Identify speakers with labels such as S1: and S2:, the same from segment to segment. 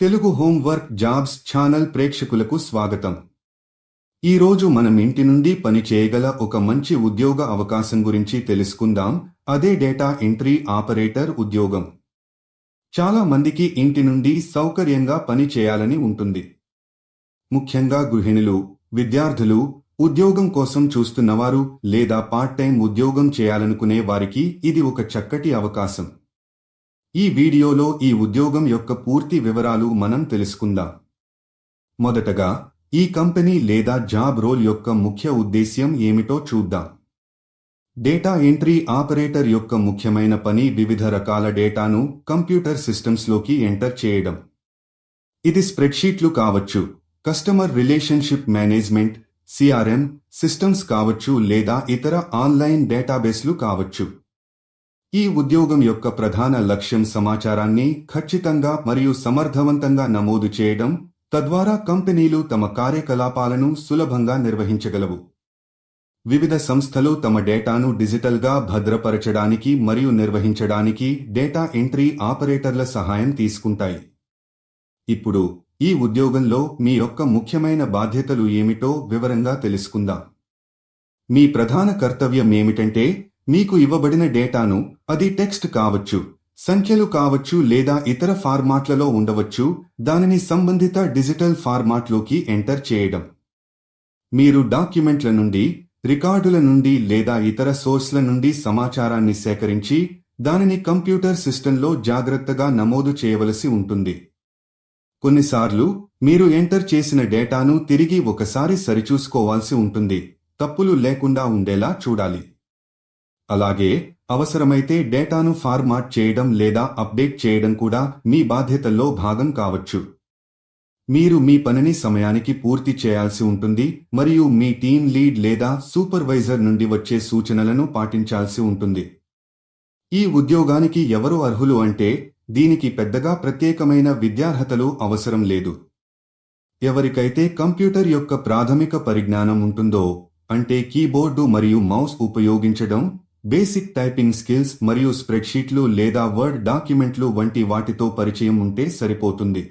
S1: Telugu homework jobs channel ప్రేక్షకులకు స్వాగతం. ఈరోజు మనం ఇంటి నుండి పని చేయగల ఒక మంచి ఉద్యోగ అవకాశం గురించి తెలుసుకుందాం. అదే డేటా ఎంట్రీ ఆపరేటర్ ఉద్యోగం. చాలా మందికి ఇంటి నుండి సౌకర్యంగా పని చేయాలని ఉంటుంది. ముఖ్యంగా గృహిణులు, విద్యార్థులు, ఉద్యోగం కోసం చూస్తున్నవారు లేదా పార్ట్ టైం ఉద్యోగం చేయాలనుకునే వారికి ఇది ఒక చక్కటి అవకాశం. ఈ వీడియోలో ఈ ఉద్యోగం యొక్క పూర్తి వివరాలు మనం తెలుసుకుందాం. మొదటగా ఈ కంపెనీ లేదా జాబ్ రోల్ యొక్క ముఖ్య ఉద్దేశ్యం ఏమిటో చూద్దాం. డేటా ఎంట్రీ ఆపరేటర్ యొక్క ముఖ్యమైన పని వివిధ రకాల డేటాను కంప్యూటర్ సిస్టమ్స్లోకి ఎంటర్ చేయడం. ఇది స్ప్రెడ్షీట్లు కావచ్చు, customer relationship management (CRM) systems కావచ్చు లేదా ఇతర ఆన్లైన్ డేటాబేస్లు కావచ్చు. ఈ ఉద్యోగం యొక్క ప్రధాన లక్ష్యం సమాచారాన్ని ఖచ్చితంగా మరియు సమర్థవంతంగా నమోదు చేయడం, తద్వారా కంపెనీలు తమ కార్యకలాపాలను సులభంగా నిర్వహించగలవు. వివిధ సంస్థలు తమ డేటాను డిజిటల్గా భద్రపరచడానికి మరియు నిర్వహించడానికి డేటా ఎంట్రీ ఆపరేటర్ల సహాయం తీసుకుంటాయి. ఇప్పుడు ఈ ఉద్యోగంలో మీ యొక్క ముఖ్యమైన బాధ్యతలు ఏమిటో వివరంగా తెలుసుకుందాం. మీ ప్రధాన కర్తవ్యం ఏమిటంటే, మీకు ఇవ్వబడిన డేటాను, అది టెక్స్ట్ కావచ్చు, సంఖ్యలు కావచ్చు లేదా ఇతర ఫార్మాట్లలో ఉండవచ్చు, దానిని సంబంధిత డిజిటల్ ఫార్మాట్లోకి ఎంటర్ చేయడం. మీరు డాక్యుమెంట్ల నుండి, రికార్డుల నుండి లేదా ఇతర సోర్స్ల నుండి సమాచారాన్ని సేకరించి దానిని కంప్యూటర్ సిస్టంలో జాగ్రత్తగా నమోదు చేయవలసి ఉంటుంది. కొన్నిసార్లు మీరు ఎంటర్ చేసిన డేటాను తిరిగి ఒకసారి సరిచూసుకోవాల్సి ఉంటుంది, తప్పులు లేకుండా ఉండేలా చూడాలి. అలాగే అవసరమైతే డేటాను ఫార్మాట్ చేయడం లేదా అప్డేట్ చేయడం కూడా మీ బాధ్యతల్లో భాగం కావచ్చు. మీరు మీ పనిని సమయానికి పూర్తి చేయాల్సి ఉంటుంది మరియు మీ టీం లీడ్ లేదా సూపర్వైజర్ నుండి వచ్చే సూచనలను పాటించాల్సి ఉంటుంది. ఈ ఉద్యోగానికి ఎవరు అర్హులు అంటే, దీనికి పెద్దగా ప్రత్యేకమైన విద్యార్హతలు అవసరం లేదు. ఎవరికైతే కంప్యూటర్ యొక్క ప్రాథమిక పరిజ్ఞానం ఉంటుందో, అంటే కీబోర్డు మరియు మౌస్ ఉపయోగించడం, బేసిక్ టైపింగ్ స్కిల్స్ మరియు స్ప్రెడ్షీట్లు లేదా వర్డ్ డాక్యుమెంట్లు వంటి వాటితో పరిచయం ఉంటే సరిపోతుంది.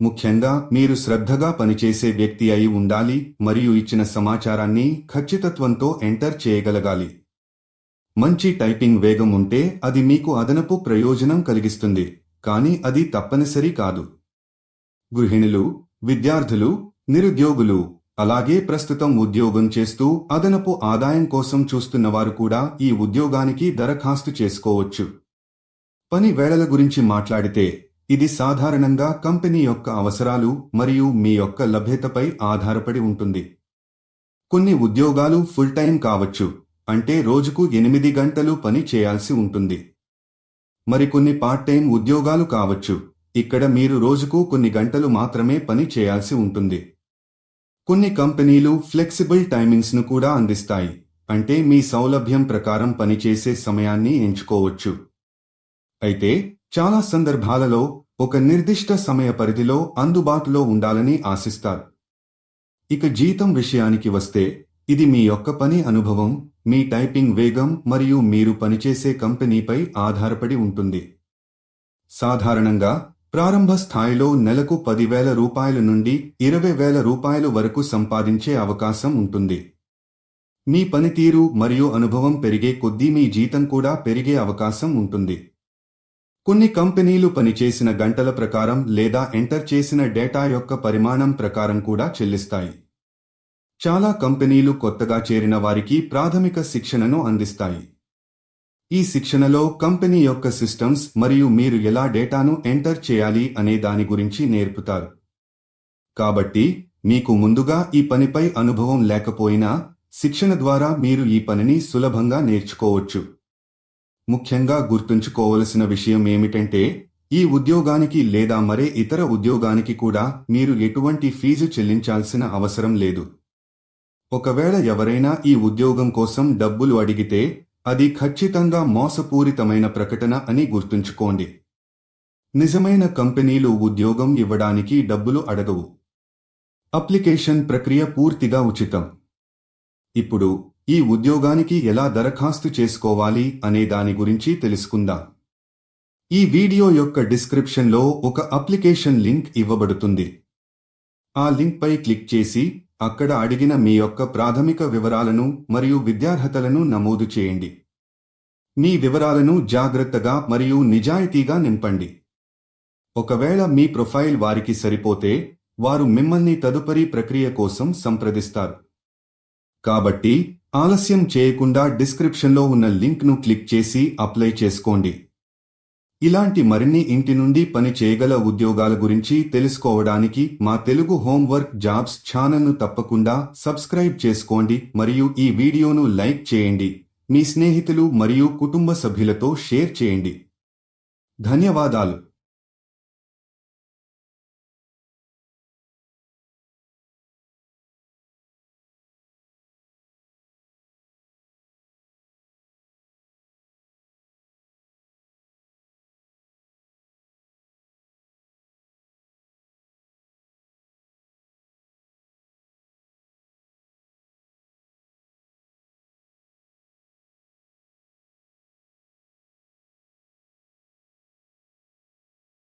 S1: ముఖ్యంగా మీరు శ్రద్ధగా పనిచేసే వ్యక్తి అయి ఉండాలి మరియు ఇచ్చిన సమాచారాన్ని ఖచ్చితత్వంతో ఎంటర్ చేయగలగాలి. మంచి టైపింగ్ వేగం ఉంటే అది మీకు అదనపు ప్రయోజనం కలిగిస్తుంది, కానీ అది తప్పనిసరి కాదు. గృహిణులు, విద్యార్థులు, నిరుద్యోగులు, అలాగే ప్రస్తుతం ఉద్యోగం చేస్తూ అదనపు ఆదాయం కోసం చూస్తున్నవారు కూడా ఈ ఉద్యోగానికి దరఖాస్తు చేసుకోవచ్చు. పని వేళల గురించి మాట్లాడితే, ఇది సాధారణంగా కంపెనీ యొక్క అవసరాలు మరియు మీ యొక్క లభ్యతపై ఆధారపడి ఉంటుంది. కొన్ని ఉద్యోగాలు ఫుల్ టైం కావచ్చు, అంటే రోజుకు 8 గంటలు పని చేయాల్సి ఉంటుంది. మరికొన్ని పార్ట్ టైం ఉద్యోగాలు కావచ్చు, ఇక్కడ మీరు రోజుకు కొన్ని గంటలు మాత్రమే పని చేయాల్సి ఉంటుంది. కొన్ని కంపెనీలు ఫ్లెక్సిబుల్ టైమింగ్స్ను కూడా అందిస్తాయి, అంటే మీ సౌలభ్యం ప్రకారం పనిచేసే సమయాన్ని ఎంచుకోవచ్చు. అయితే చాలా సందర్భాలలో ఒక నిర్దిష్ట సమయ పరిధిలో అందుబాటులో ఉండాలని ఆశిస్తారు. ఇక జీతం విషయానికి వస్తే, ఇది మీ యొక్క పని అనుభవం, మీ టైపింగ్ వేగం మరియు మీరు పనిచేసే కంపెనీపై ఆధారపడి ఉంటుంది. సాధారణంగా ప్రారంభ స్థాయిలో నెలకు 10,000 రూపాయల నుండి 20,000 రూపాయలు వరకు సంపాదించే అవకాశం ఉంటుంది. మీ పనితీరు మరియు అనుభవం పెరిగే కొద్దీ మీ జీతం కూడా పెరిగే అవకాశం ఉంటుంది. కొన్ని కంపెనీలు పనిచేసిన గంటల ప్రకారం లేదా ఎంటర్ చేసిన డేటా యొక్క పరిమాణం ప్రకారం కూడా చెల్లిస్తాయి. చాలా కంపెనీలు కొత్తగా చేరిన వారికి ప్రాథమిక శిక్షణను అందిస్తాయి. ఈ శిక్షణలో కంపెనీ యొక్క సిస్టమ్స్ మరియు మీరు ఎలా డేటాను ఎంటర్ చేయాలి అనే దాని గురించి నేర్పుతారు. కాబట్టి మీకు ముందుగా ఈ పనిపై అనుభవం లేకపోయినా, శిక్షణ ద్వారా మీరు ఈ పనిని సులభంగా నేర్చుకోవచ్చు. ముఖ్యంగా గుర్తుంచుకోవలసిన విషయం ఏమిటంటే, ఈ ఉద్యోగానికి లేదా మరే ఇతర ఉద్యోగానికి కూడా మీరు ఎటువంటి ఫీజు చెల్లించాల్సిన అవసరం లేదు. ఒకవేళ ఎవరైనా ఈ ఉద్యోగం కోసం డబ్బులు అడిగితే, అది ఖచ్చితంగా మోసపూరితమైన ప్రకటన అని గుర్తుంచుకోండి. నిజమైన కంపెనీలు ఉద్యోగం ఇవ్వడానికి డబ్బులు అడగవు. అప్లికేషన్ ప్రక్రియ పూర్తిగా ఉచితం. ఇప్పుడు ఈ ఉద్యోగానికి ఎలా దరఖాస్తు చేసుకోవాలి అనే దాని గురించి తెలుసుకుందాం. ఈ వీడియో యొక్క డిస్క్రిప్షన్లో ఒక అప్లికేషన్ లింక్ ఇవ్వబడుతుంది. ఆ లింక్పై క్లిక్ చేసి అక్కడ అడిగిన మీ యొక్క ప్రాథమిక వివరాలను మరియు విద్యార్హతలను నమోదు చేయండి. మీ వివరాలను జాగ్రత్తగా మరియు నిజాయితీగా నింపండి. ఒకవేళ మీ ప్రొఫైల్ వారికి సరిపోతే వారు మిమ్మల్ని తదుపరి ప్రక్రియ కోసం సంప్రదిస్తారు. కాబట్టి ఆలస్యం చేయకుండా డిస్క్రిప్షన్లో ఉన్న లింక్ను క్లిక్ చేసి అప్లై చేసుకోండి. ఇలాంటి మరిన్ని ఇంటి నుండి పని చేయగల ఉద్యోగాల గురించి తెలుసుకోవడానికి మా తెలుగు హోంవర్క్ జాబ్స్ ఛానల్ను తప్పకుండా సబ్స్క్రైబ్ చేసుకోండి మరియు ఈ వీడియోను లైక్ చేయండి. మీ స్నేహితులు మరియు కుటుంబ సభ్యులతో షేర్ చేయండి. ధన్యవాదాలు.